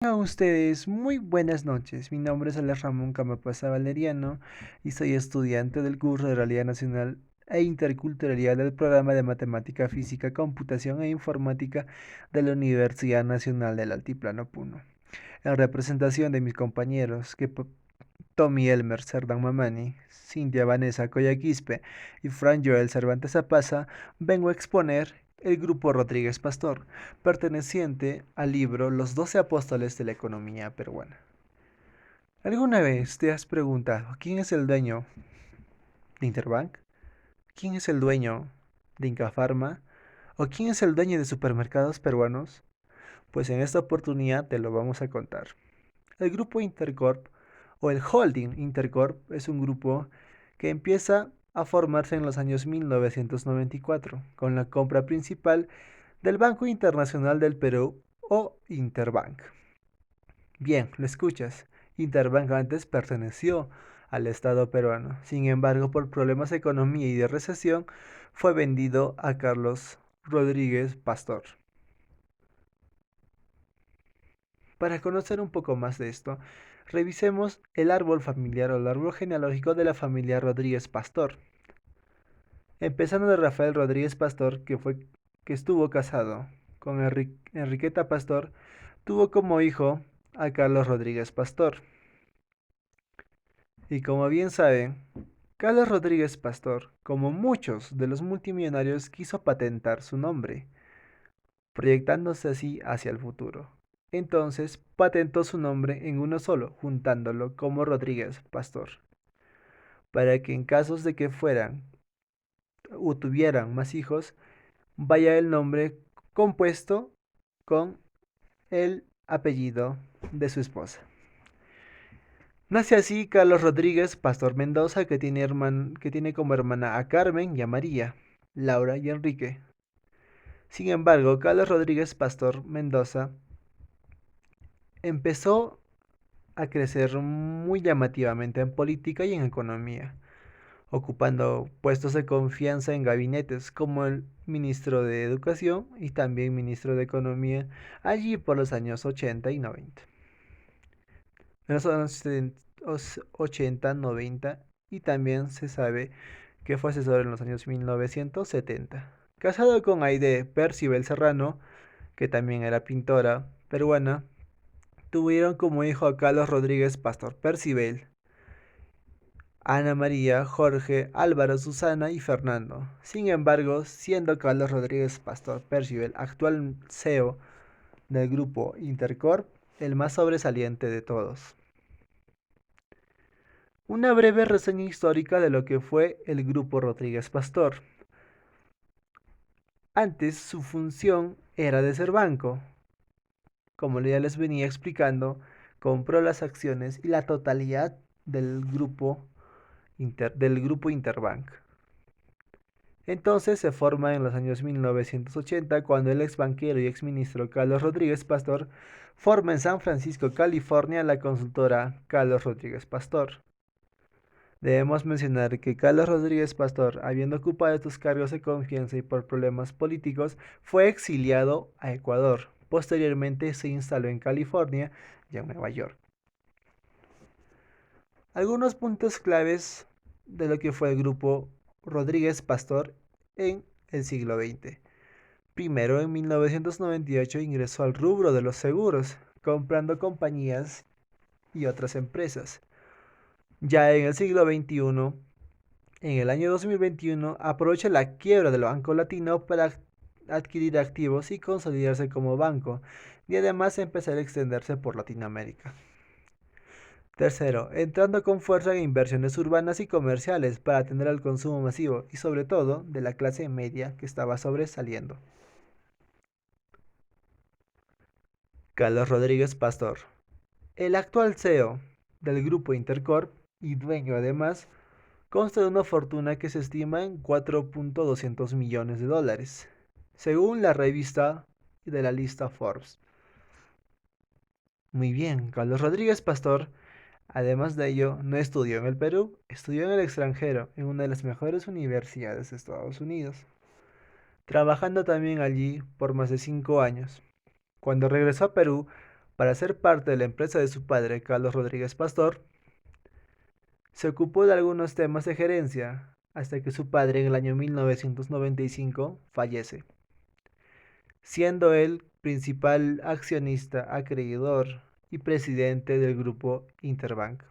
A ustedes muy buenas noches. Mi nombre es Alex Ramón Camapasa Valeriano y soy estudiante del curso de Realidad Nacional e Interculturalidad del programa de Matemática, Física, Computación e Informática de la Universidad Nacional del Altiplano Puno. En representación de mis compañeros Tommy Elmer Cerdán Mamani, Cintia Vanessa Coyaquispe y Fran Joel Cervantes Apaza, vengo a exponer el grupo Rodríguez Pastor, perteneciente al libro Los 12 Apóstoles de la Economía Peruana. ¿Alguna vez te has preguntado quién es el dueño de Interbank? ¿Quién es el dueño de Inca Pharma? ¿O quién es el dueño de supermercados peruanos? Pues en esta oportunidad te lo vamos a contar. El grupo Intercorp o el holding Intercorp es un grupo que empieza a formarse en los años 1994 con la compra principal del Banco Internacional del Perú o Interbank. Bien, lo escuchas. Interbank antes perteneció al Estado peruano. Sin embargo, por problemas de economía y de recesión, fue vendido a Carlos Rodríguez Pastor. Para conocer un poco más de esto, revisemos el árbol familiar o el árbol genealógico de la familia Rodríguez Pastor. Empezando de Rafael Rodríguez Pastor, que estuvo casado con Enriqueta Pastor, tuvo como hijo a Carlos Rodríguez Pastor. Y como bien saben, Carlos Rodríguez Pastor, como muchos de los multimillonarios, quiso patentar su nombre, proyectándose así hacia el futuro. Entonces patentó su nombre en uno solo, juntándolo como Rodríguez Pastor, para que en casos de que fueran o tuvieran más hijos, vaya el nombre compuesto con el apellido de su esposa. Nace así Carlos Rodríguez Pastor Mendoza, que tiene como hermana a Carmen y a María, Laura y Enrique. Sin embargo, Carlos Rodríguez Pastor Mendoza empezó a crecer muy llamativamente en política y en economía, ocupando puestos de confianza en gabinetes como el ministro de Educación y también ministro de Economía, allí por los años 80 y 90. En los años 80, 90 y también se sabe que fue asesor en los años 1970. Casado con Aide Percival Serrano, que también era pintora peruana, tuvieron como hijo a Carlos Rodríguez Pastor Percival, Ana María, Jorge, Álvaro, Susana y Fernando. Sin embargo, siendo Carlos Rodríguez Pastor Percival actual CEO del grupo Intercorp, el más sobresaliente de todos. Una breve reseña histórica de lo que fue el grupo Rodríguez Pastor. Antes su función era de ser banco. Como ya les venía explicando, compró las acciones y la totalidad del grupo Interbank. Entonces se forma en los años 1980 cuando el ex banquero y ex ministro Carlos Rodríguez Pastor forma en San Francisco, California, la consultora Carlos Rodríguez Pastor. Debemos mencionar que Carlos Rodríguez Pastor, habiendo ocupado estos cargos de confianza y por problemas políticos, fue exiliado a Ecuador. Posteriormente se instaló en California y en Nueva York. Algunos puntos claves de lo que fue el grupo Rodríguez Pastor en el siglo XX. Primero, en 1998 ingresó al rubro de los seguros, comprando compañías y otras empresas. Ya en el siglo XXI, en el año 2021, aprovecha la quiebra del Banco Latino para adquirir activos y consolidarse como banco, y además empezar a extenderse por Latinoamérica. Tercero, entrando con fuerza en inversiones urbanas y comerciales para atender al consumo masivo y sobre todo de la clase media que estaba sobresaliendo. Carlos Rodríguez Pastor, el actual CEO del grupo Intercorp y dueño además, consta de una fortuna que se estima en 4.200 millones de dólares, según la revista de la lista Forbes. Muy bien, Carlos Rodríguez Pastor, además de ello, no estudió en el Perú, estudió en el extranjero, en una de las mejores universidades de Estados Unidos, trabajando también allí por más de 5 años. Cuando regresó a Perú, Para ser parte de la empresa de su padre, Carlos Rodríguez Pastor, se ocupó de algunos temas de gerencia, hasta que su padre en el año 1995 fallece, siendo él principal accionista, acreedor y presidente del grupo Interbank.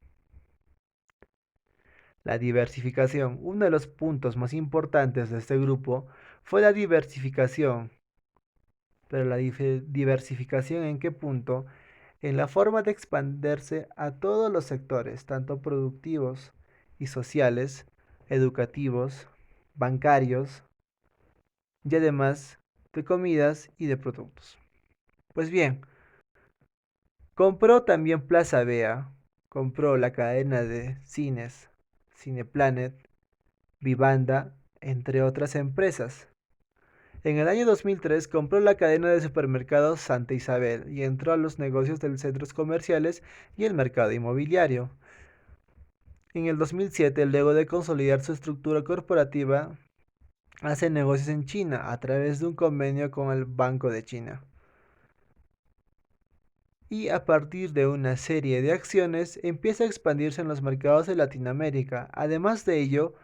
La diversificación. Uno de los puntos más importantes de este grupo fue la diversificación. Pero la diversificación, ¿en qué punto? En la forma de expandirse a todos los sectores, tanto productivos y sociales, educativos, bancarios y además de comidas y de productos. Pues bien, compró también Plaza Vea, compró la cadena de cines, Cineplanet, Vivanda, entre otras empresas. En el año 2003 compró la cadena de supermercados Santa Isabel y entró a los negocios de centros comerciales y el mercado inmobiliario. En el 2007, luego de consolidar su estructura corporativa, hace negocios en China a través de un convenio con el Banco de China. Y a partir de una serie de acciones empieza a expandirse en los mercados de Latinoamérica. Además de ello,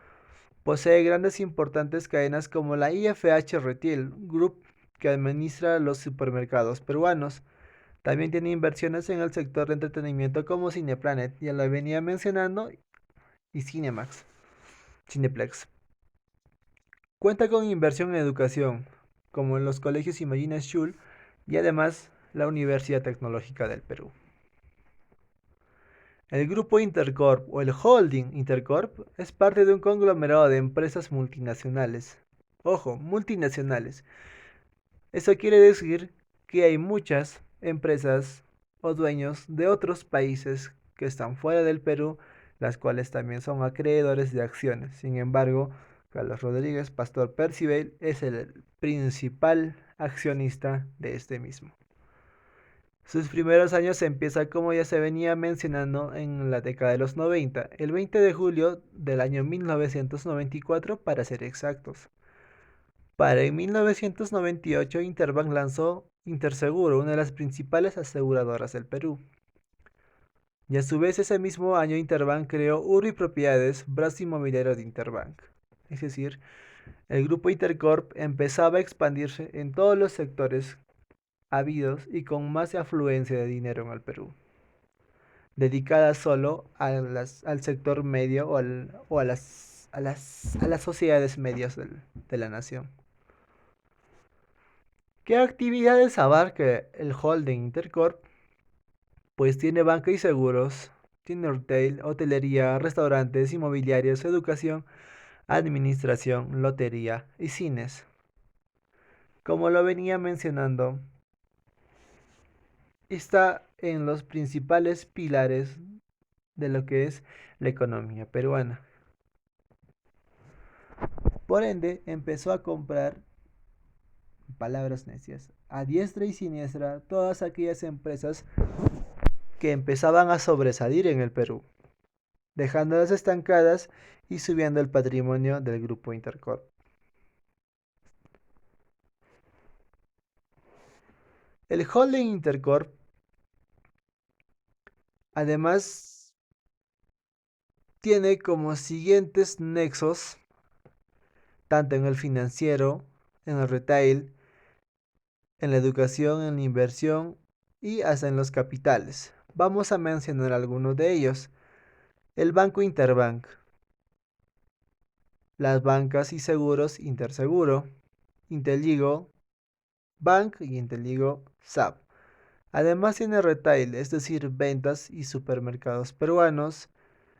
posee grandes e importantes cadenas como la IFH Retail Group, que administra los supermercados peruanos. También tiene inversiones en el sector de entretenimiento como Cineplanet, ya lo venía mencionando, y Cinemax, Cineplex. Cuenta con inversión en educación, como en los colegios Imagina Schul y además la Universidad Tecnológica del Perú. El grupo Intercorp o el holding Intercorp es parte de un conglomerado de empresas multinacionales. Ojo, multinacionales. Eso quiere decir que hay muchas empresas o dueños de otros países que están fuera del Perú, las cuales también son acreedores de acciones. Sin embargo, Carlos Rodríguez Pastor Percival es el principal accionista de este mismo. Sus primeros años empieza como ya se venía mencionando en la década de los 90, el 20 de julio del año 1994 para ser exactos. Para en 1998 Interbank lanzó Interseguro, una de las principales aseguradoras del Perú. Y a su vez ese mismo año Interbank creó Urbi Propiedades, brazo inmobiliario de Interbank. Es decir, el grupo Intercorp empezaba a expandirse en todos los sectores habidos y con más afluencia de dinero en el Perú, dedicada solo al sector medio o a las sociedades medias de la nación. ¿Qué actividades abarca el holding Intercorp? Pues tiene banca y seguros, tiene retail, hotelería, restaurantes, inmobiliarios, educación, administración, lotería y cines. Como lo venía mencionando, está en los principales pilares de lo que es la economía peruana. Por ende, empezó a comprar, palabras necias, a diestra y siniestra todas aquellas empresas que empezaban a sobresalir en el Perú, dejándolas estancadas y subiendo el patrimonio del grupo Intercorp. El holding Intercorp, además, tiene como siguientes nexos, tanto en el financiero, en el retail, en la educación, en la inversión y hasta en los capitales. Vamos a mencionar algunos de ellos. El Banco Interbank, las bancas y seguros Interseguro, Inteligo Bank y Inteligo SAP. Además tiene retail, es decir, ventas y supermercados peruanos,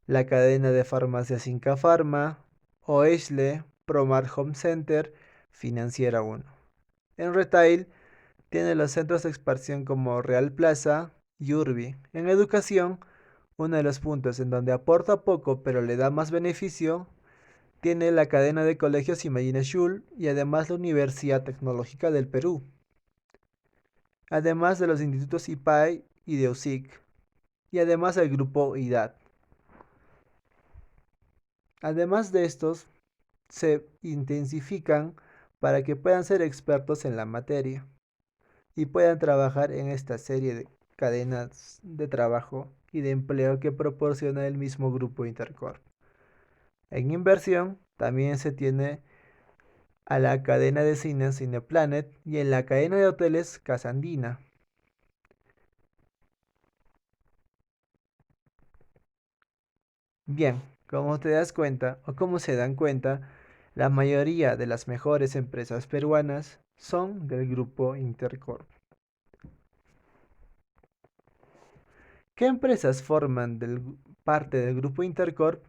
la cadena de farmacias Inca Pharma, Oesle, Promar Home Center, Financiera 1. En retail tiene los centros de expansión como Real Plaza y Urbi. En educación, uno de los puntos en donde aporta poco pero le da más beneficio, tiene la cadena de colegios Imagine Schul y además la Universidad Tecnológica del Perú, además de los institutos IPAE y de USIC, y además el grupo IDAT. Además de estos, se intensifican para que puedan ser expertos en la materia y puedan trabajar en esta serie de cadenas de trabajo y de empleo que proporciona el mismo grupo Intercorp. En inversión también se tiene a la cadena de cines Cineplanet y en la cadena de hoteles Casa Andina. Bien, como te das cuenta o como se dan cuenta, la mayoría de las mejores empresas peruanas son del grupo Intercorp. ¿Qué empresas forman parte del grupo Intercorp?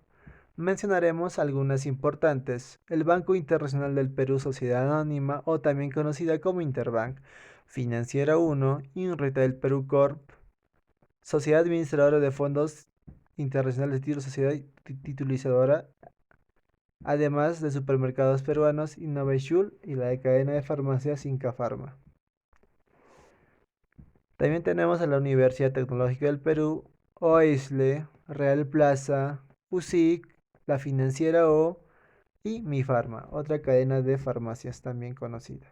Mencionaremos algunas importantes: el Banco Internacional del Perú Sociedad Anónima o también conocida como Interbank, Financiera 1, Inretail Perú Corp, Sociedad Administradora de Fondos Internacionales de Títulos, Sociedad Titulizadora, además de supermercados peruanos Innovashul y la cadena de farmacias Inca Pharma. También tenemos a la Universidad Tecnológica del Perú, OISLE, Real Plaza, USIC, la Financiera O y Mi Pharma, otra cadena de farmacias también conocida.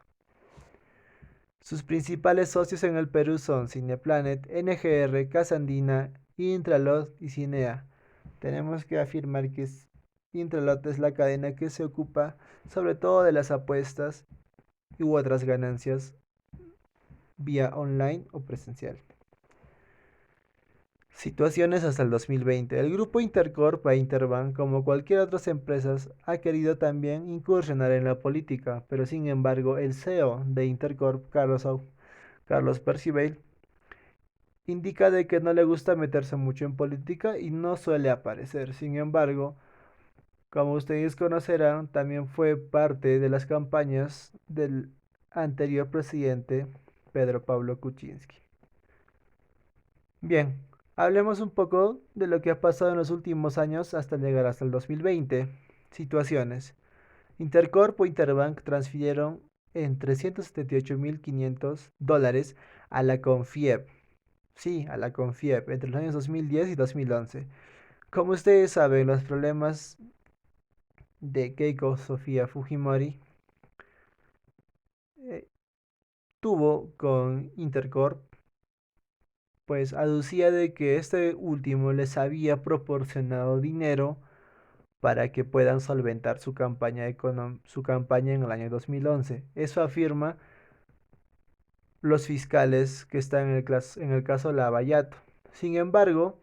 Sus principales socios en el Perú son Cineplanet, NGR, Casa Andina, Intralot y Cinea. Tenemos que afirmar que Intralot es la cadena que se ocupa sobre todo de las apuestas u otras ganancias vía online o presencial. Situaciones hasta el 2020. El grupo Intercorp e Interbank, como cualquier otras empresas, ha querido también incursionar en la política, pero sin embargo el CEO de Intercorp, Carlos Percival, indica de que no le gusta meterse mucho en política y no suele aparecer. Sin embargo, como ustedes conocerán, también fue parte de las campañas del anterior presidente Pedro Pablo Kuczynski. Bien, hablemos un poco de lo que ha pasado en los últimos años hasta llegar hasta el 2020. Situaciones. Intercorp o Interbank transfirieron en $378.500 a la Confiep. Sí, a la Confiep, entre los años 2010 y 2011. Como ustedes saben, los problemas de Keiko Sofía Fujimori eh, tuvo con Intercorp, pues aducía de que este último les había proporcionado dinero para que puedan solventar su campaña en el año 2011. Eso afirma los fiscales que están en el caso Lavallato. Sin embargo,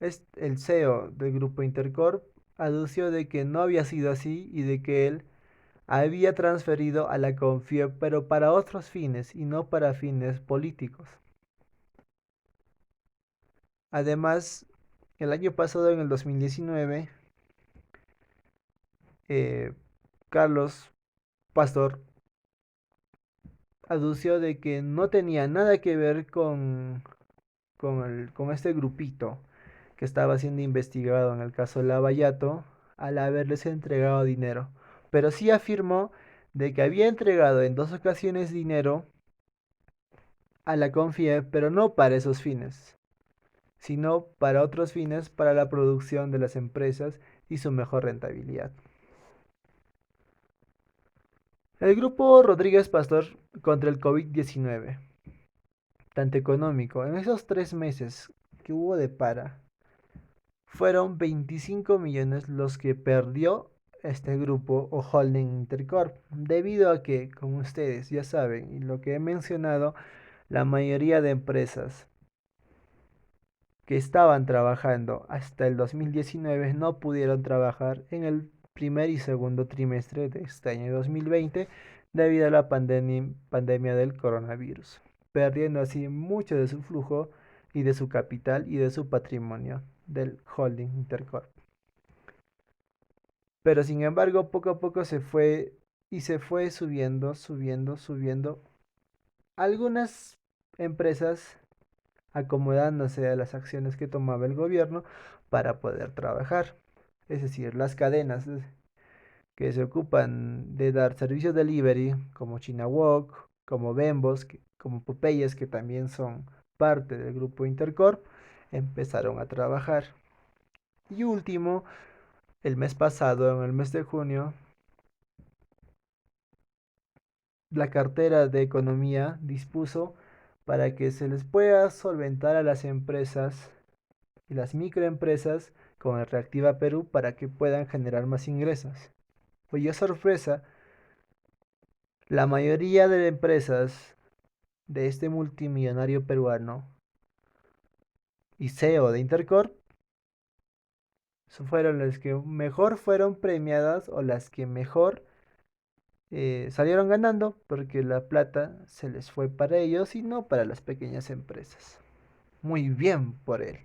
el CEO del grupo Intercorp adució de que no había sido así y de que él había transferido a la Confiep, pero para otros fines y no para fines políticos. Además, el año pasado, en el 2019, eh, Carlos Pastor adució de que no tenía nada que ver con este grupito que estaba siendo investigado en el caso Lavallato al haberles entregado dinero. Pero sí afirmó de que había entregado en dos ocasiones dinero a la Confiep, pero no para esos fines, sino para otros fines, para la producción de las empresas y su mejor rentabilidad. El grupo Rodríguez Pastor contra el COVID-19, tanto económico, en esos 3 meses que hubo de para, fueron 25 millones los que perdió este grupo o holding Intercorp, debido a que, como ustedes ya saben y lo que he mencionado, la mayoría de empresas que estaban trabajando hasta el 2019 no pudieron trabajar en el primer y segundo trimestre de este año 2020 debido a la pandemia del coronavirus, perdiendo así mucho de su flujo y de su capital y de su patrimonio del holding Intercorp. Pero sin embargo, poco a poco se fue subiendo. Algunas empresas acomodándose a las acciones que tomaba el gobierno para poder trabajar. Es decir, las cadenas que se ocupan de dar servicios delivery, como China Walk, como Bembos, como Popeyes, que también son parte del grupo Intercorp, empezaron a trabajar. Y último, el mes pasado, en el mes de junio, la cartera de Economía dispuso para que se les pueda solventar a las empresas y las microempresas con el Reactiva Perú para que puedan generar más ingresos. Oye, sorpresa, la mayoría de empresas de este multimillonario peruano y CEO de Intercorp fueron las que mejor fueron premiadas o las que mejor salieron ganando porque la plata se les fue para ellos y no para las pequeñas empresas. Muy bien por él.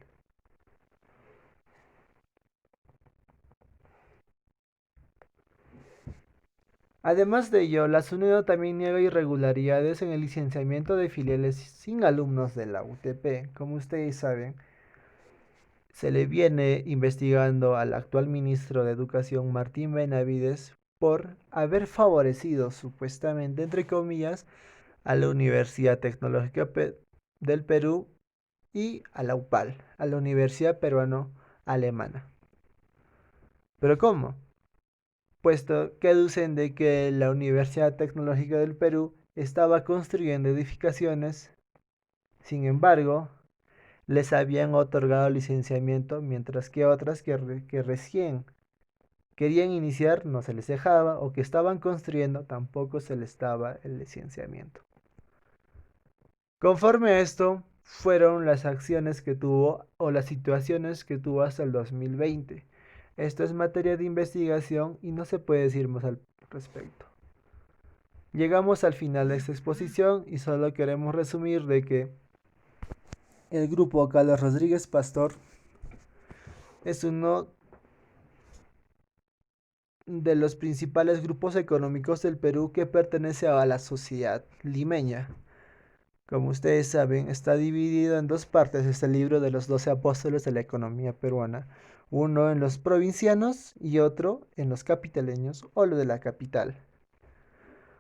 Además de ello, la SUNEDO también niega irregularidades en el licenciamiento de filiales sin alumnos de la UTP. Como ustedes saben, se le viene investigando al actual ministro de Educación, Martín Benavides, por haber favorecido supuestamente, entre comillas, a la Universidad Tecnológica del Perú y a la UPAL, a la Universidad Peruano-Alemana. ¿Pero cómo? Puesto que aducen de que la Universidad Tecnológica del Perú estaba construyendo edificaciones, sin embargo, les habían otorgado licenciamiento, mientras que otras que recién querían iniciar no se les dejaba, o que estaban construyendo tampoco se les daba el licenciamiento. Conforme a esto, fueron las acciones que tuvo o las situaciones que tuvo hasta el 2020. Esto es materia de investigación y no se puede decir más al respecto. Llegamos al final de esta exposición y solo queremos resumir de que el grupo Carlos Rodríguez Pastor es uno de los principales grupos económicos del Perú que pertenece a la sociedad limeña. Como ustedes saben, está dividido en dos partes este libro de los 12 apóstoles de la economía peruana, uno en los provincianos y otro en los capitaleños o lo de la capital.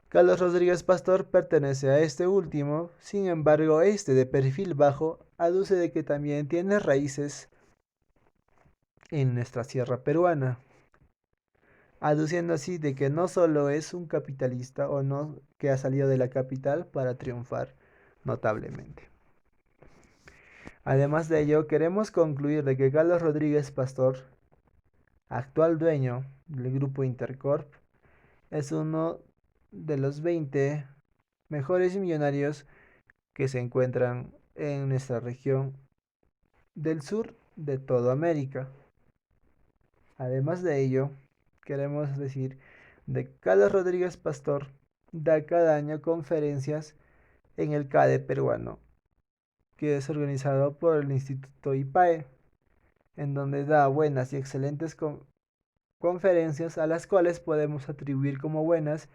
Carlos Rodríguez Pastor pertenece a este último, sin embargo, este de perfil bajo aduce de que también tiene raíces en nuestra sierra peruana, aduciendo así de que no solo es un capitalista o no que ha salido de la capital para triunfar notablemente. Además de ello, queremos concluir de que Carlos Rodríguez Pastor, actual dueño del grupo Intercorp, es uno de los 20 mejores millonarios que se encuentran en nuestra región del sur de toda América. Además de ello, queremos decir de que Carlos Rodríguez Pastor da cada año conferencias en el CADE peruano, que es organizado por el Instituto IPAE, en donde da buenas y excelentes conferencias a las cuales podemos atribuir como buenas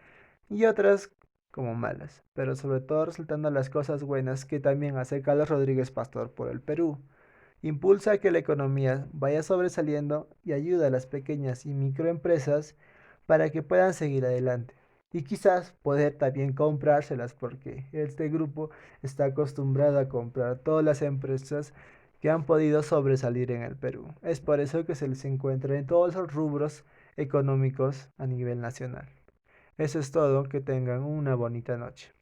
y otras como malas, pero sobre todo resaltando las cosas buenas que también hace Carlos Rodríguez Pastor por el Perú. Impulsa a que la economía vaya sobresaliendo y ayuda a las pequeñas y microempresas para que puedan seguir adelante. Y quizás poder también comprárselas porque este grupo está acostumbrado a comprar todas las empresas que han podido sobresalir en el Perú. Es por eso que se les encuentra en todos los rubros económicos a nivel nacional. Eso es todo, que tengan una bonita noche.